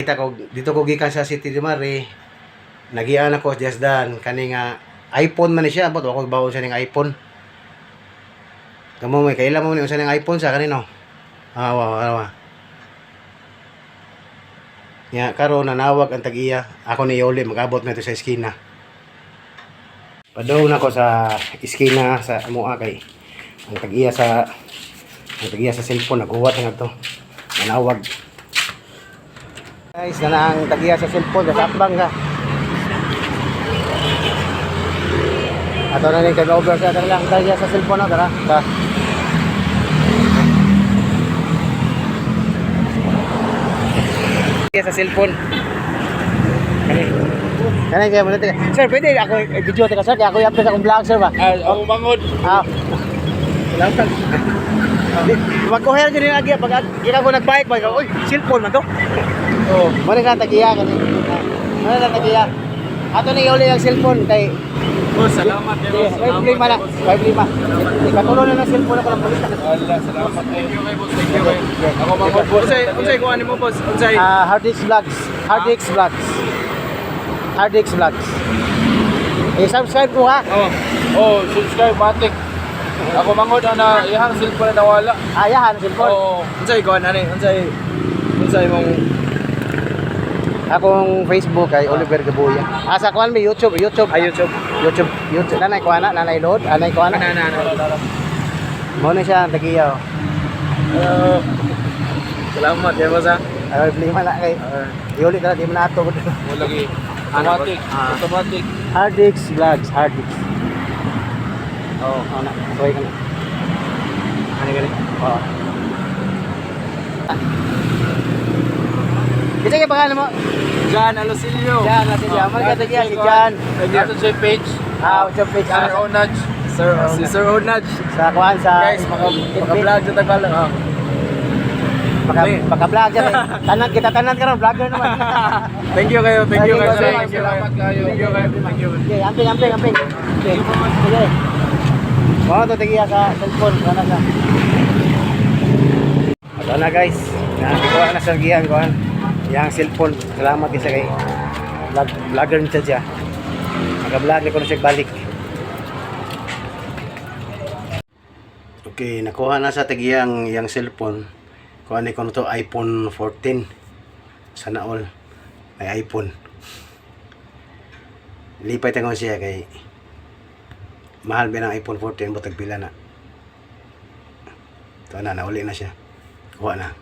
Kita ko dito ko gikan sa City de Mare. Nagian ako just dan kani nga iPhone man ni siya, but ako bawon sa ning iPhone. Kamo may kailan mo ni usa ning iPhone sa kanino? Wow. Ya, karon nanawag ang tag-iya. Ako ni Yoli magabot na to sa eskina. Padong nako sa eskina sa amoa kay ang tag-iya sa cellphone naguwat na to. Nanawag. Guys, na ang tag-iya sa cellphone sa Sapbang ka. Ato na ning turnover sa lang tag-iya sa cellphone na tara. Sa cellphone. Kanay kaya mo natin. Sir, pwede ako video taga sir, kaya ako i-upload akong vlog sir ba? Ang mangod. Salamat. Magkuher din lagi pag ikaw ko nagbike ba, oy, cellphone man to. Oh, mali ka tagiya kani. Mali ka tagiya. Ato ni uli ang cellphone kay Boss, salamat kayo. Problema na. Problema. Ikatulo na ng cellphone ako ng balita. Allah, salamat kayo. Thank you kayo, boss. Thank you kayo. Ako mangod, boss. Unsay kuha nimo, boss? Unsay? Hardix Vlogs. Subscribe ko ha. Oh, subscribe matik. Ako mangod ana ihang cellphone na nawala. Ayahan cellphone. Oo. Unsay kuha na ni? Unsay mong Akong Facebook ay Oliver Gabuya. Sa kuan mi YouTube. YouTube. Nanay kuan na, nanay load, anay kuan na. Mo na siya ang tagiya. Salamat ya, boss. Ay problema na kay. Iuli ka di man ato. Mo lagi. Automatic. Hardix Vlogs. Oh, ana. Soy ka na. Ani gani? Oo. Kita kay pangalan mo? Jan Alosilio. Jan Alosilio. Magkata siya si Jan. Ato sa page. Sa page. Sir Onaj. Si Sir Onaj. Sa kuan sa Guys, maka-vlog sa Tagalog. Maka-vlog siya. Tanan ka ron, vlogger naman. Thank you kayo. Salamat kayo. Thank you. Okay, amping. Okay. Sige. Mga ito tigiya sa cellphone. Sana siya. Ito na guys. Kuha na sa giyan. Yang cellphone. Salamat isa kay vlogger niya siya. Naka-vlog na ko na siya balik. Okay, nakuha na sa tagiyang yang cellphone. Kuha ni ko to iPhone 14. Sana all may iPhone. Lipay tangon siya kay mahal ba ng iPhone 14 butag pila na. Ito na, nauli na siya. Kuha na.